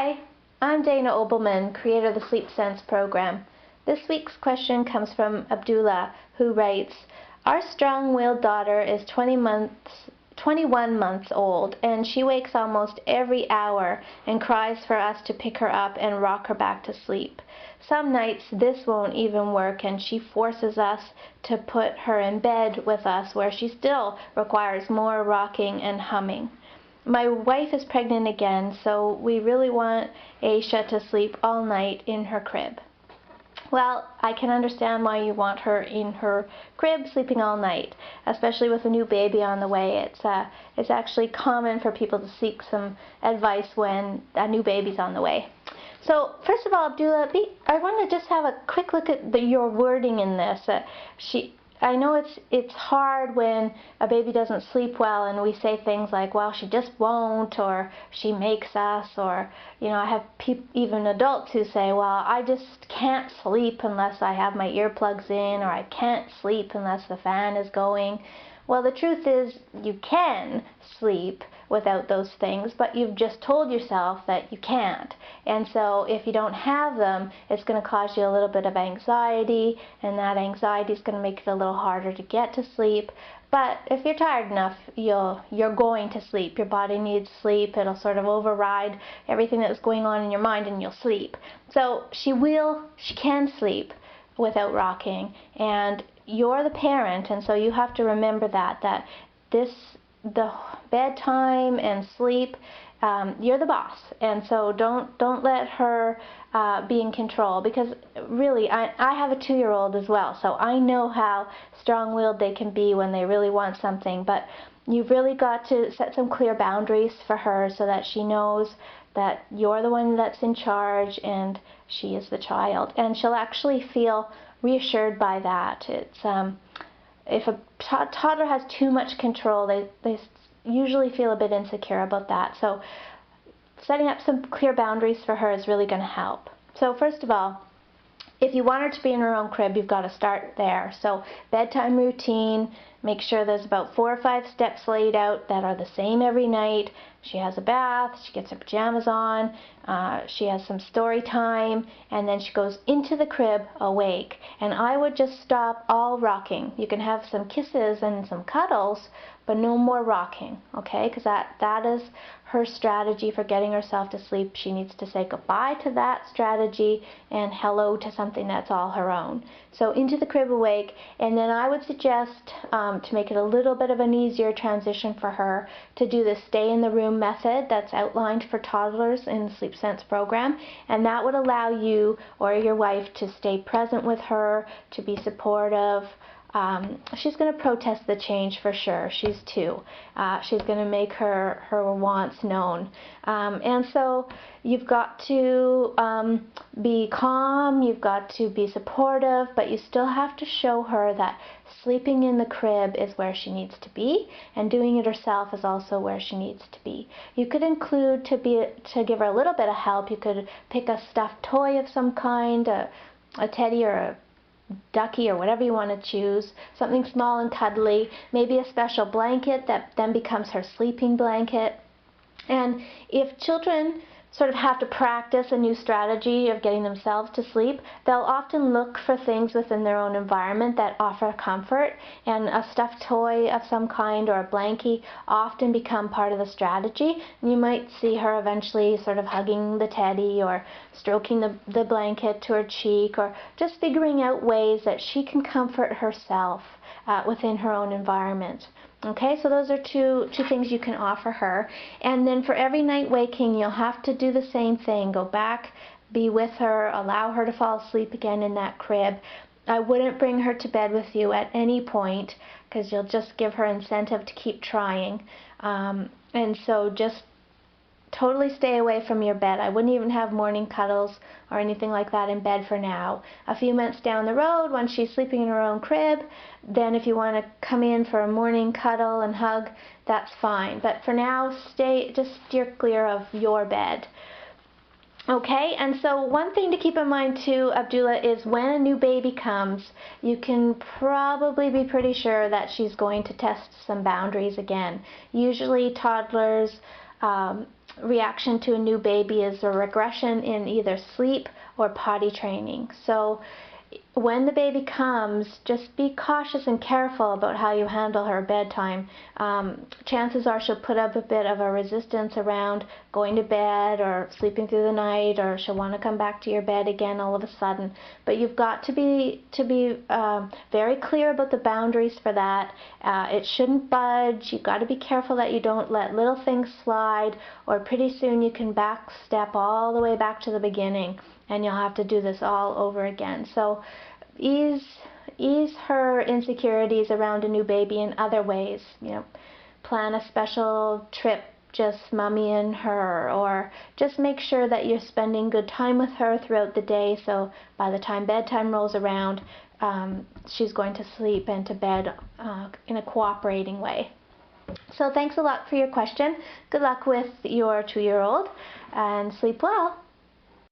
Hi, I'm Dana Obleman, creator of the Sleep Sense program. This week's question comes from Abdullah, who writes, our strong-willed daughter is 21 months old, and she wakes almost every hour and cries for us to pick her up and rock her back to sleep. Some nights this won't even work, and she forces us to put her in bed with us, where she still requires more rocking and humming. My wife is pregnant again, so we really want Aisha to sleep all night in her crib. Well, I can understand why you want her in her crib sleeping all night, especially with a new baby on the way. It's actually common for people to seek some advice when a new baby's on the way. So first of all, Abdullah, I want to just have a quick look at your wording in this. I know it's hard when a baby doesn't sleep well and we say things like, well, she just won't, or she makes us, or, I have even adults who say, well, I just can't sleep unless I have my earplugs in, or I can't sleep unless the fan is going. Well, the truth is you can sleep without those things, but you've just told yourself that you can't. And so if you don't have them, it's going to cause you a little bit of anxiety, and that anxiety is going to make it a little harder to get to sleep. But if you're tired enough, you're going to sleep. Your body needs sleep. It'll sort of override everything that's going on in your mind, and you'll sleep. So she can sleep without rocking, and you're the parent, and so you have to remember that the bedtime and sleep, you're the boss, and so don't let her be in control, because really I have a 2-year-old as well, so I know how strong-willed they can be when they really want something. But you've really got to set some clear boundaries for her so that she knows that you're the one that's in charge and she is the child, and she'll actually feel reassured by that. If a toddler has too much control, they usually feel a bit insecure about that. So setting up some clear boundaries for her is really going to help. So first of all, if you want her to be in her own crib, you've got to start there. So bedtime routine, make sure there's about 4 or 5 steps laid out that are the same every night. She has a bath, she gets her pajamas on, she has some story time, and then she goes into the crib awake. And I would just stop all rocking. You can have some kisses and some cuddles, but no more rocking, okay? Because that is her strategy for getting herself to sleep. She needs to say goodbye to that strategy and hello to something that's all her own. So into the crib awake, and then I would suggest, to make it a little bit of an easier transition for her, to do the stay in the room method that's outlined for toddlers in the Sleep Sense program, and that would allow you or your wife to stay present with her, to be supportive. She's going to protest the change for sure. She's 2. She's going to make her wants known. And so you've got to be calm, you've got to be supportive, but you still have to show her that sleeping in the crib is where she needs to be, and doing it herself is also where she needs to be. You could include, to give her a little bit of help, you could pick a stuffed toy of some kind, a teddy or a ducky or whatever you want to choose, something small and cuddly, maybe a special blanket that then becomes her sleeping blanket. And if children sort of have to practice a new strategy of getting themselves to sleep, they'll often look for things within their own environment that offer comfort, and a stuffed toy of some kind or a blankie often become part of the strategy. And you might see her eventually sort of hugging the teddy or stroking the blanket to her cheek, or just figuring out ways that she can comfort herself within her own environment. Okay, so those are two things you can offer her. And then for every night waking, you'll have to do the same thing. Go back, be with her, allow her to fall asleep again in that crib. I wouldn't bring her to bed with you at any point, because you'll just give her incentive to keep trying. And so just totally stay away from your bed. I wouldn't even have morning cuddles or anything like that in bed for now. A few months down the road, when she's sleeping in her own crib, then if you want to come in for a morning cuddle and hug, that's fine. But for now, just steer clear of your bed. Okay, and so one thing to keep in mind too, Abdullah, is when a new baby comes, you can probably be pretty sure that she's going to test some boundaries again. Usually toddlers reaction to a new baby is a regression in either sleep or potty training. So when the baby comes, just be cautious and careful about how you handle her bedtime. Chances are she'll put up a bit of a resistance around going to bed or sleeping through the night, or she'll want to come back to your bed again all of a sudden. But you've got to be very clear about the boundaries for that. It shouldn't budge. You've got to be careful that you don't let little things slide, or pretty soon you can back step all the way back to the beginning, and you'll have to do this all over again. So ease her insecurities around a new baby in other ways. Plan a special trip, just mommy and her, or just make sure that you're spending good time with her throughout the day, so by the time bedtime rolls around, she's going to sleep and to bed in a cooperating way. So thanks a lot for your question. Good luck with your 2-year-old, and sleep well.